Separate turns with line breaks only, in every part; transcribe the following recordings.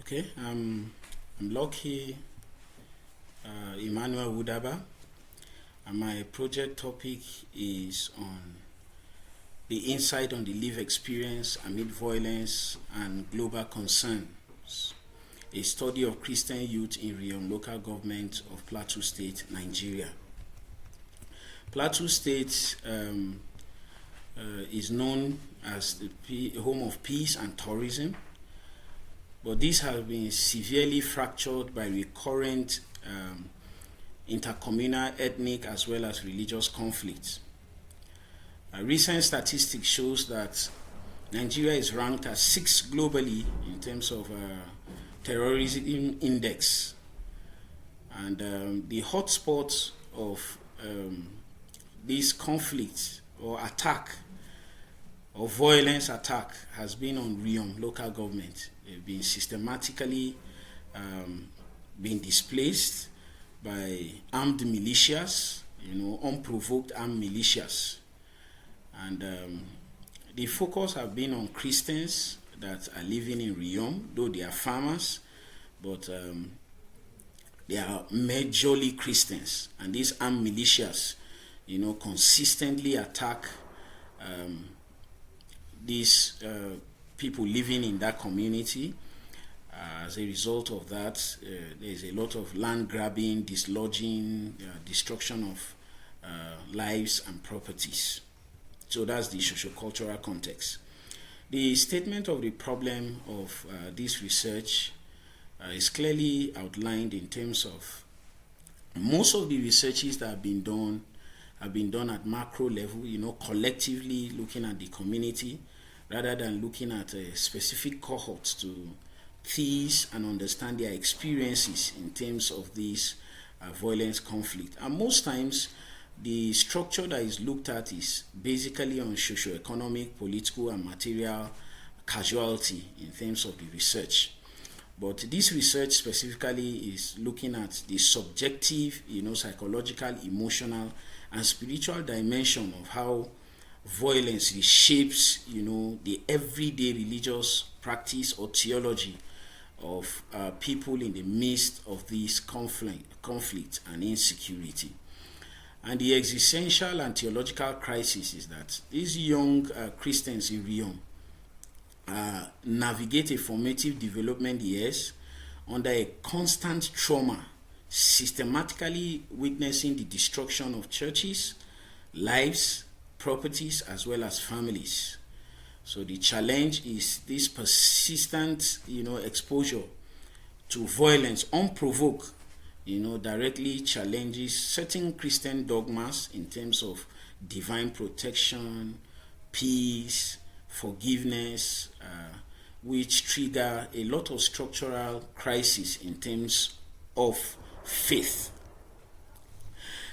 Okay, I'm Lucky Emmanuel Wudaba, and my project topic is on the insight on the lived experience amid violence and global concerns, a study of Christian youth in Riyom local government of Plateau State, Nigeria. Plateau State is known as the home of peace and tourism, but this has been severely fractured by recurrent intercommunal, ethnic, as well as religious conflicts. Recent statistics shows that Nigeria is ranked as 6th globally in terms of terrorism index, and the hotspot of this conflict or attack or violence attack has been on Riyom local government. They've been systematically being displaced by armed militias, unprovoked armed militias. And the focus have been on Christians that are living in Riyom, though they are farmers, but they are majorly Christians. And these armed militias, consistently attack these people living in that community. As a result of that, there's a lot of land grabbing, dislodging, destruction of lives and properties. So that's the sociocultural context. The statement of the problem of this research is clearly outlined in terms of most of the researches that have been done at macro level, collectively looking at the community rather than looking at specific cohorts to tease and understand their experiences in terms of this violence conflict. And most times, the structure that is looked at is basically on socio-economic, political, and material casualty in terms of the research. But this research specifically is looking at the subjective, psychological, emotional, and spiritual dimension of how violence reshapes, the everyday religious practice or theology of people in the midst of this conflict and insecurity. And the existential and theological crisis is that these young Christians in Riyom navigate a formative development years under a constant trauma, systematically witnessing the destruction of churches, lives, properties, as well as families. So the challenge is this persistent, exposure to violence, unprovoked, directly challenges certain Christian dogmas in terms of divine protection, peace, forgiveness, which trigger a lot of structural crisis in terms of faith.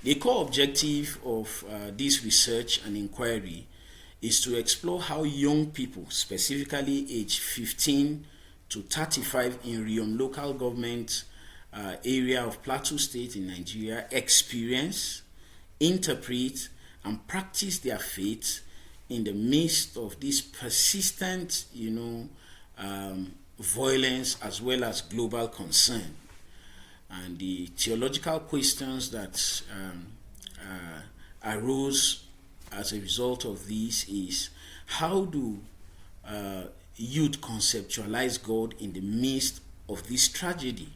The core objective of this research and inquiry is to explore how young people, specifically aged 15 to 35 in Riyom local government area of Plateau State in Nigeria, experience, interpret, and practice their faith in the midst of this persistent, violence as well as global concern. And the theological questions that arose as a result of this is, how do youth conceptualize God in the midst of this tragedy?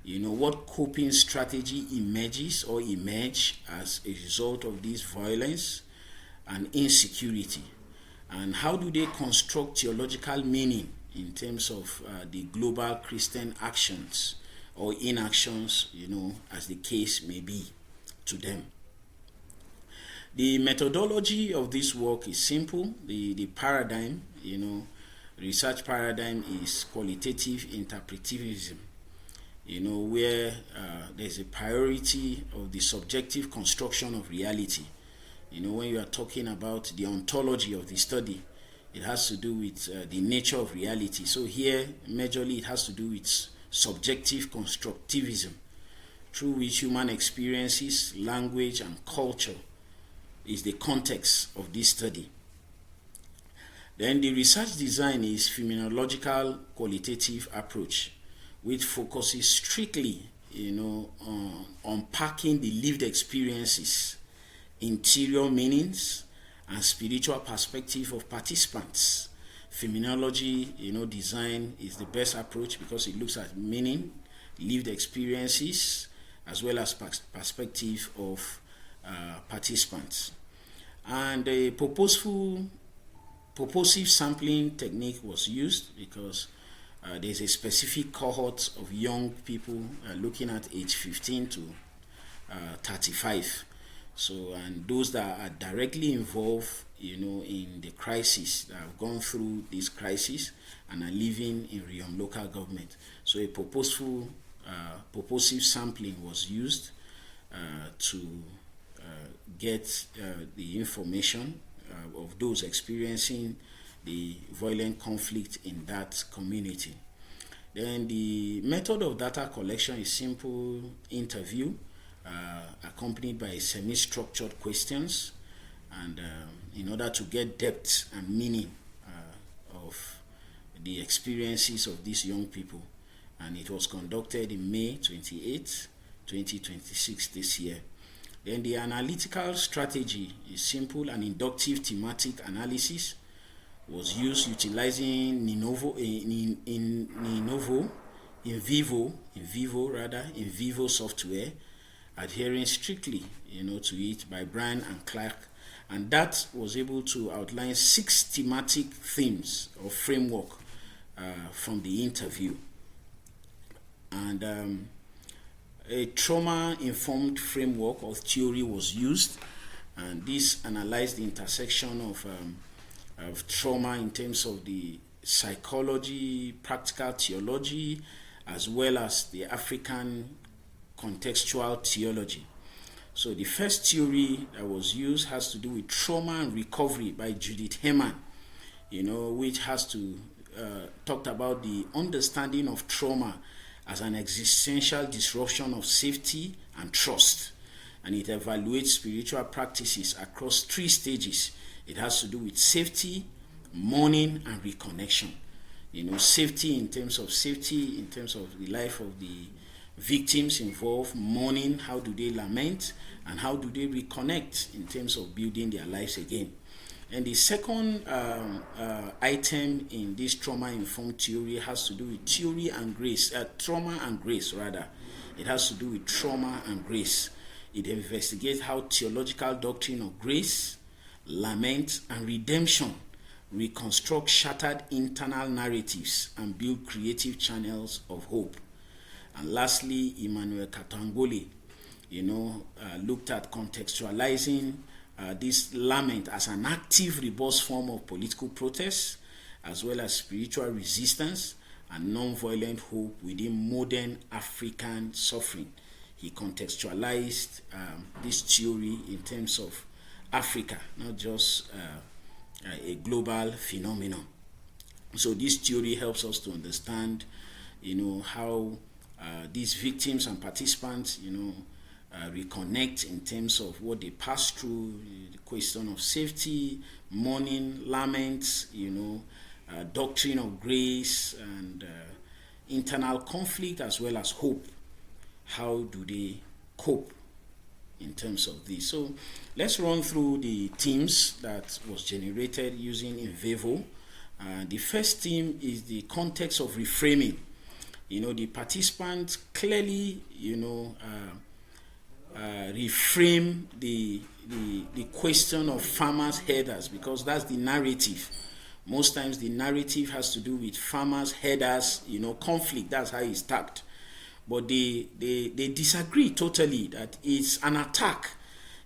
What coping strategy emerge as a result of this violence and insecurity? And how do they construct theological meaning in terms of the global Christian actions or inactions, as the case may be to them? The methodology of this work is simple. The paradigm, research paradigm is qualitative interpretivism, where there's a priority of the subjective construction of reality. When you are talking about the ontology of the study, it has to do with the nature of reality. So here, majorly, it has to do with subjective constructivism, through which human experiences, language, and culture is the context of this study. Then the research design is phenomenological qualitative approach, which focuses strictly, on unpacking the lived experiences, interior meanings, and spiritual perspective of participants. Phenomenology, design is the best approach because it looks at meaning, lived experiences, as well as perspective of participants. And a purposive sampling technique was used because there's a specific cohort of young people looking at age 15 to 35. So, and those that are directly involved, in the crisis, that have gone through this crisis and are living in Riyom local government. So, a purposive sampling was used to get the information of those experiencing the violent conflict in that community. Then the method of data collection is simple interview accompanied by semi-structured questions, and in order to get depth and meaning of the experiences of these young people. And it was conducted in May 28, 2026 this year. Then the analytical strategy is simple and inductive thematic analysis was used utilizing in vivo software, adhering strictly, to it by Bryan and Clark, and that was able to outline 6 thematic themes or framework from the interview. And a trauma-informed framework or theory was used, and this analyzed the intersection of trauma in terms of the psychology, practical theology, as well as the African contextual theology. So the first theory that was used has to do with trauma and recovery by Judith Herman, which has to talked about the understanding of trauma as an existential disruption of safety and trust. And it evaluates spiritual practices across 3 stages. It has to do with safety, mourning, and reconnection. Safety in terms of the life of the victims involved, mourning, how do they lament, and how do they reconnect in terms of building their lives again. And the second item in this trauma-informed theory has to do with trauma and grace rather. It has to do with trauma and grace. It investigates how theological doctrine of grace, lament, and redemption reconstruct shattered internal narratives and build creative channels of hope. And lastly, Emmanuel Katangole, looked at contextualizing this lament as an active robust form of political protest, as well as spiritual resistance and non-violent hope within modern African suffering. He contextualized this theory in terms of Africa, not just a global phenomenon. So this theory helps us to understand, how these victims and participants, reconnect in terms of what they pass through, the question of safety, mourning, laments, doctrine of grace, and internal conflict, as well as hope. How do they cope in terms of this? So let's run through the themes that was generated using in vivo. The first theme is the context of reframing. The participants clearly, reframe the question of farmers herders, because that's the narrative. Most times the narrative has to do with farmers herders, conflict. That's how it's tagged. But they disagree totally that it's an attack.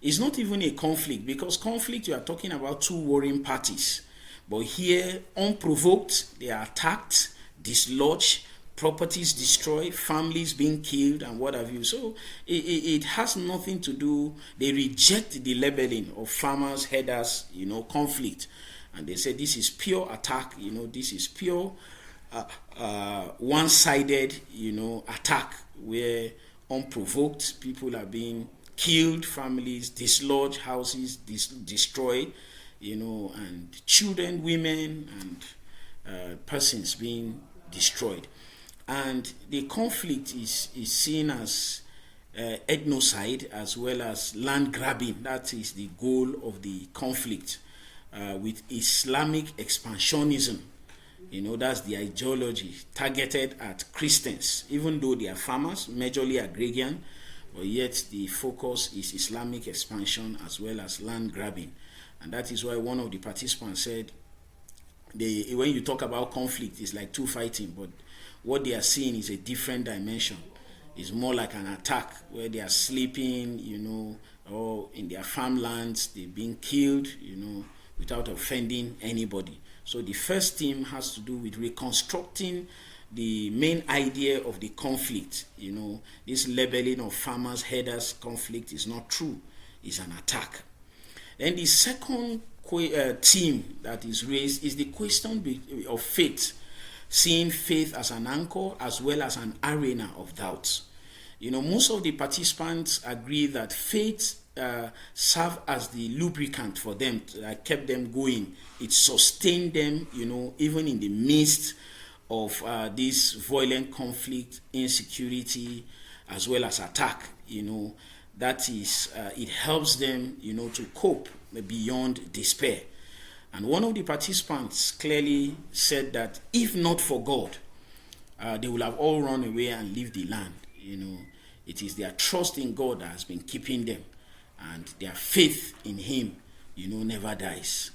It's not even a conflict, because conflict, you are talking about 2 warring parties. But here, unprovoked, they are attacked, dislodged, properties destroyed, families being killed, and what have you. So it has nothing to do. They reject the labeling of farmers, herders, conflict, and they say this is pure attack. This is pure one-sided, attack where unprovoked people are being killed, families dislodged, houses destroyed. and children, women, and persons being destroyed. And the conflict is seen as ethnocide as well as land grabbing. That is the goal of the conflict, with Islamic expansionism. That's the ideology targeted at Christians, even though they are farmers, majorly agrarian, but yet the focus is Islamic expansion as well as land grabbing. And that is why one of the participants said, when you talk about conflict, it's like two fighting, but what they are seeing is a different dimension. It's more like an attack where they are sleeping, or in their farmlands, they're being killed, without offending anybody. So the first theme has to do with reconstructing the main idea of the conflict. This labeling of farmers, herders conflict is not true. It's an attack. Then the second theme that is raised is the question of faith, seeing faith as an anchor as well as an arena of doubts. Most of the participants agree that faith served as the lubricant for them, that kept them going. It sustained them, even in the midst of this violent conflict, insecurity, as well as attack. That is, it helps them, to cope beyond despair. And one of the participants clearly said that if not for God, they will have all run away and leave the land. It is their trust in God that has been keeping them, and their faith in Him, never dies.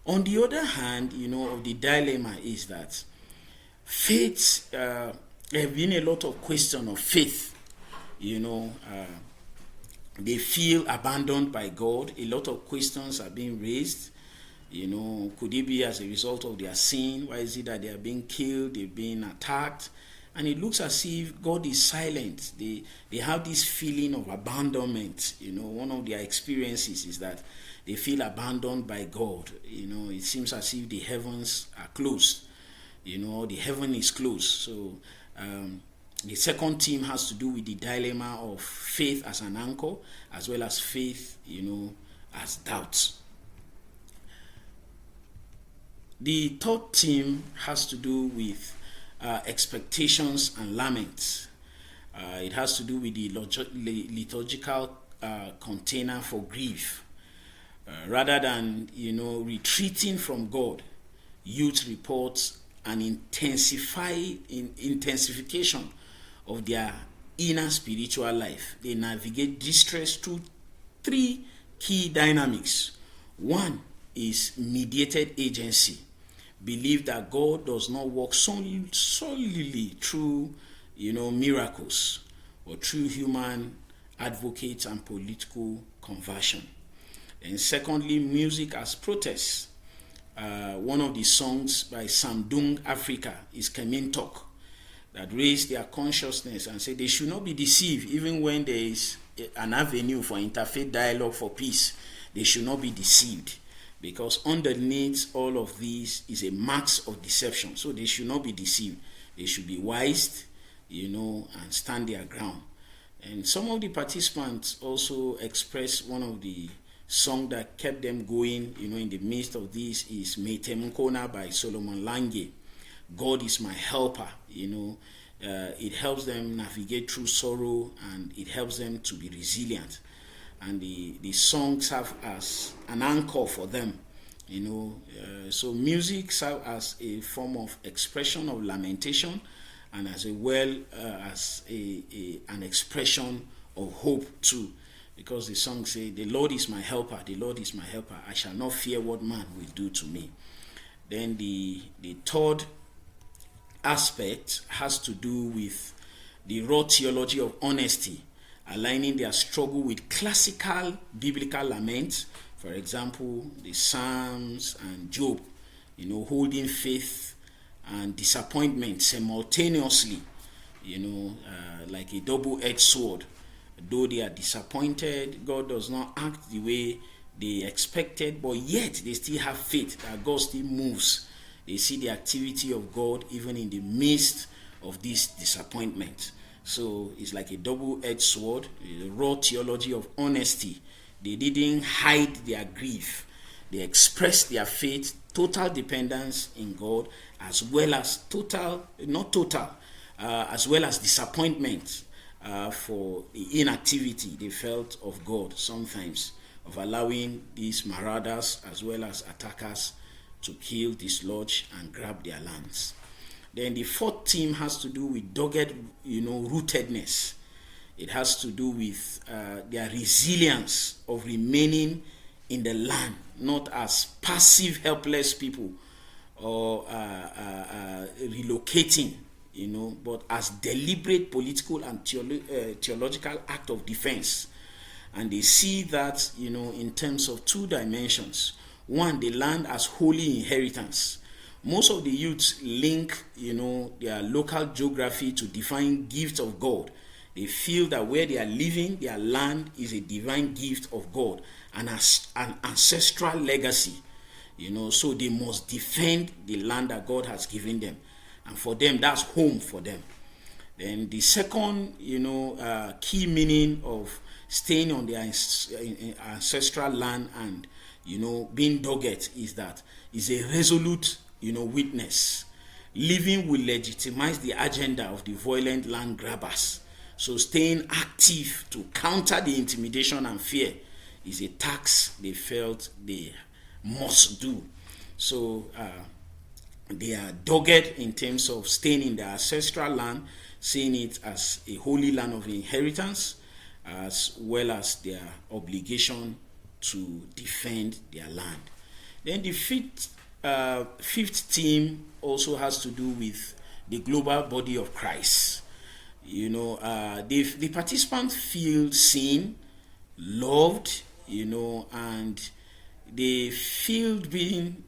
On the other hand, the dilemma is that faith, there have been a lot of question of faith. They feel abandoned by God. A lot of questions are being raised. Could it be as a result of their sin? Why is it that they are being killed, they're being attacked? And it looks as if God is silent. They have this feeling of abandonment. One of their experiences is that they feel abandoned by God. It seems as if the heavens are closed. The heaven is closed. So the second theme has to do with the dilemma of faith as an anchor, as well as faith, as doubts. The third theme has to do with expectations and laments. It has to do with the liturgical container for grief. Rather than, retreating from God, youth reports an intensification of their inner spiritual life. They navigate distress through three key dynamics. One is mediated agency. Believe that God does not work solely through, miracles, or through human advocates and political conversion. And secondly, music as protest. One of the songs by Samdung Africa is Kemin Talk, that raised their consciousness and said they should not be deceived, even when there is an avenue for interfaith dialogue for peace. They should not be deceived, because underneath all of these is a mask of deception. So they should not be deceived. They should be wise, and stand their ground. And some of the participants also expressed one of the songs that kept them going, in the midst of this is Metemkona by Solomon Lange. God is my helper. It helps them navigate through sorrow, and it helps them to be resilient. And the songs serve as an anchor for them, so music serves as a form of expression of lamentation, and as as an expression of hope too, because the song say, the Lord is my helper, the Lord is my helper, I shall not fear what man will do to me. Then the third aspect has to do with the raw theology of honesty, aligning their struggle with classical biblical laments, for example, the Psalms and Job, holding faith and disappointment simultaneously, like a double-edged sword. Though they are disappointed, God does not act the way they expected, but yet they still have faith that God still moves. They see the activity of God even in the midst of this disappointment. So it's like a double-edged sword, a raw theology of honesty. They didn't hide their grief. They express their faith, total dependence in God, as well as as well as disappointment for the inactivity they felt of God sometimes, of allowing these marauders as well as attackers to kill, dislodge, and grab their lands. Then the fourth theme has to do with dogged, rootedness. It has to do with their resilience of remaining in the land, not as passive, helpless people or relocating, but as deliberate political and theological act of defense. And they see that, in terms of two dimensions. One, the land as holy inheritance. Most of the youths link, their local geography to divine gift of God. They feel that where they are living, their land is a divine gift of God and as an ancestral legacy. So they must defend the land that God has given them. And for them, that's home for them. Then the second, key meaning of staying on their ancestral land and, being dogged is that is a resolute, witness. Living will legitimize the agenda of the violent land grabbers. So staying active to counter the intimidation and fear is a task they felt they must do. So they are dogged in terms of staying in their ancestral land, seeing it as a holy land of inheritance, as well as their obligation to defend their land. Then the fifth theme also has to do with the global body of Christ. The participants feel seen, loved, and they felt being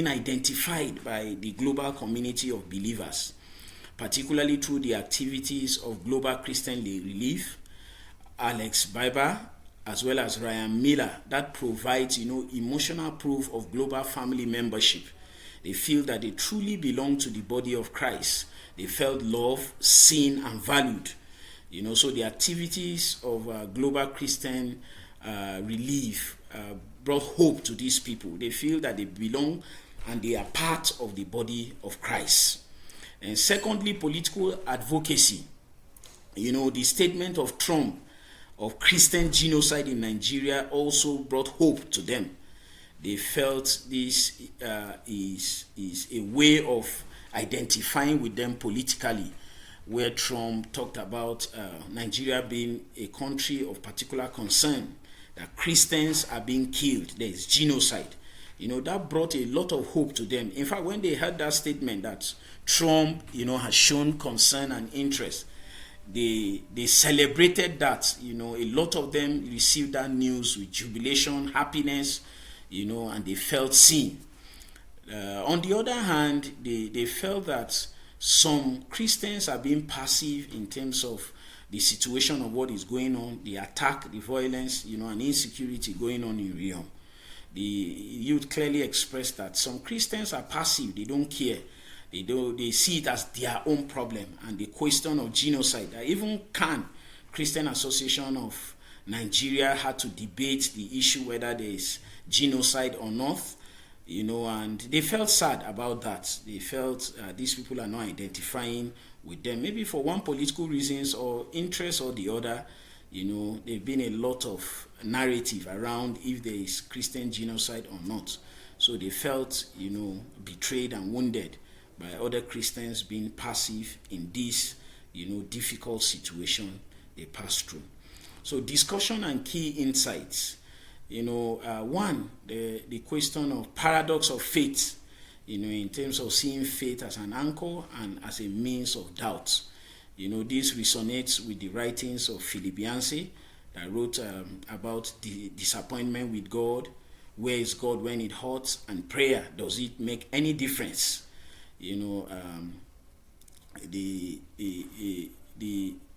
identified by the global community of believers, particularly through the activities of Global Christian Relief, Alex Biber, as well as Ryan Miller, that provides, emotional proof of global family membership. They feel that they truly belong to the body of Christ. They felt loved, seen, and valued. So the activities of Global Christian Relief brought hope to these people. They feel that they belong and they are part of the body of Christ. And secondly, political advocacy. The statement of Trump of Christian genocide in Nigeria also brought hope to them. They felt this is a way of identifying with them politically, where Trump talked about Nigeria being a country of particular concern, that Christians are being killed, there is genocide. That brought a lot of hope to them. In fact, when they heard that statement that Trump, has shown concern and interest, they celebrated that. A lot of them received that news with jubilation, happiness, and they felt seen. On the other hand, they felt that some Christians are being passive in terms of the situation of what is going on, the attack, the violence, and insecurity going on in Riyom. The youth clearly expressed that some Christians are passive, they don't care. They see it as their own problem. And the question of genocide, that even Christian Association of Nigeria had to debate the issue whether there is genocide or not, and they felt sad about that. They felt these people are not identifying with them, maybe for one political reasons or interest or the other. There's been a lot of narrative around if there is Christian genocide or not. So they felt, betrayed and wounded by other Christians being passive in this, difficult situation they passed through. So discussion and key insights. One, the question of paradox of faith, in terms of seeing faith as an anchor and as a means of doubt. This resonates with the writings of Philip Yancey that wrote about the disappointment with God. Where is God when it hurts? And prayer, does it make any difference?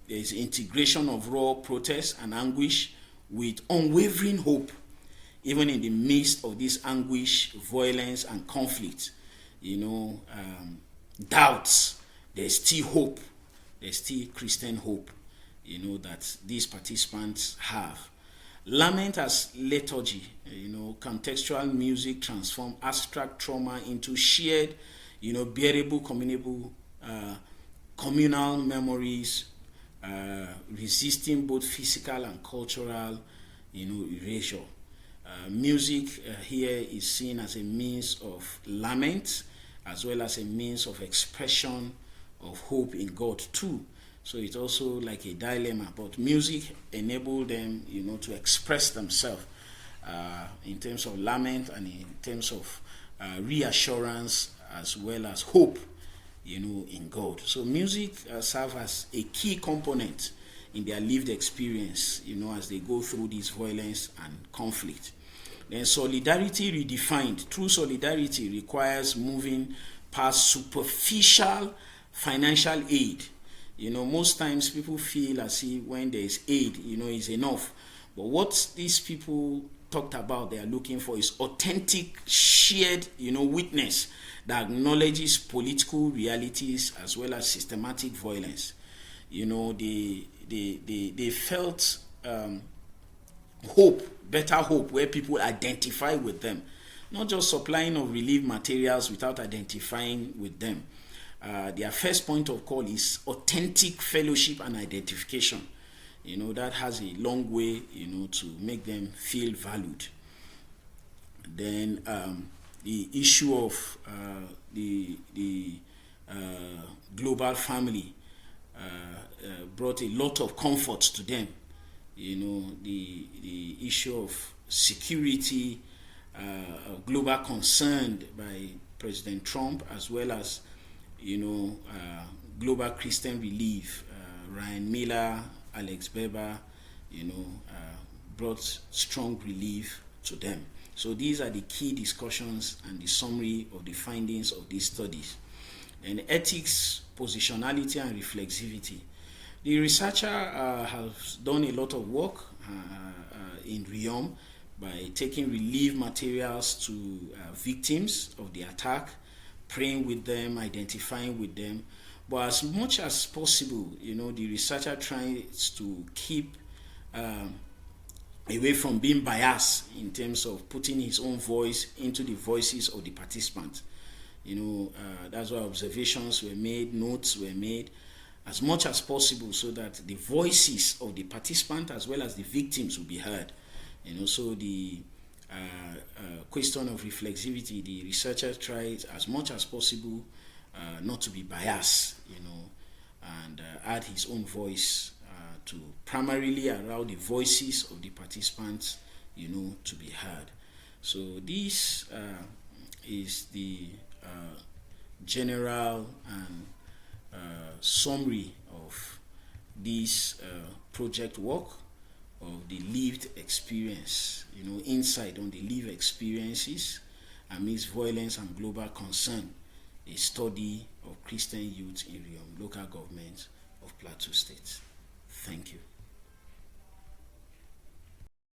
There's integration of raw protest and anguish with unwavering hope, even in the midst of this anguish, violence, and conflict. Doubts, there's still hope. There's still Christian hope, that these participants have. Lament as liturgy, contextual music transform abstract trauma into shared, bearable, communal memories, resisting both physical and cultural, erasure. Music here is seen as a means of lament, as well as a means of expression of hope in God too. So it's also like a dilemma, but music enabled them, to express themselves in terms of lament and in terms of reassurance as well as hope, in God. So music serves as a key component in their lived experience, as they go through this violence and conflict. Then solidarity redefined. True solidarity requires moving past superficial financial aid. Most times people feel as if when there is aid, is enough. But what these people talked about they are looking for is authentic, shared, witness that acknowledges political realities as well as systematic violence. They felt hope, better hope, where people identify with them, not just supplying of relief materials without identifying with them. Their first point of call is authentic fellowship and identification. That has a long way, to make them feel valued. Then the issue of the global family brought a lot of comfort to them. The issue of security, global concern by President Trump, as well as global Christian relief, Ryan Miller, Alex Weber, brought strong relief to them. So these are the key discussions and the summary of the findings of these studies. And ethics, positionality, and reflexivity. The researcher has done a lot of work in Riyom by taking relief materials to victims of the attack, praying with them, identifying with them. But as much as possible, the researcher tries to keep away from being biased in terms of putting his own voice into the voices of the participants. That's why observations were made, notes were made, as much as possible, so that the voices of the participant as well as the victims will be heard. So the question of reflexivity, the researcher tried as much as possible not to be biased, and add his own voice to primarily allow the voices of the participants, to be heard. So this is the general and summary of this project work of the lived experience, insight on the lived experiences amidst violence and global concern, a study of Christian youth in Riyom, local government of Plateau State. Thank you.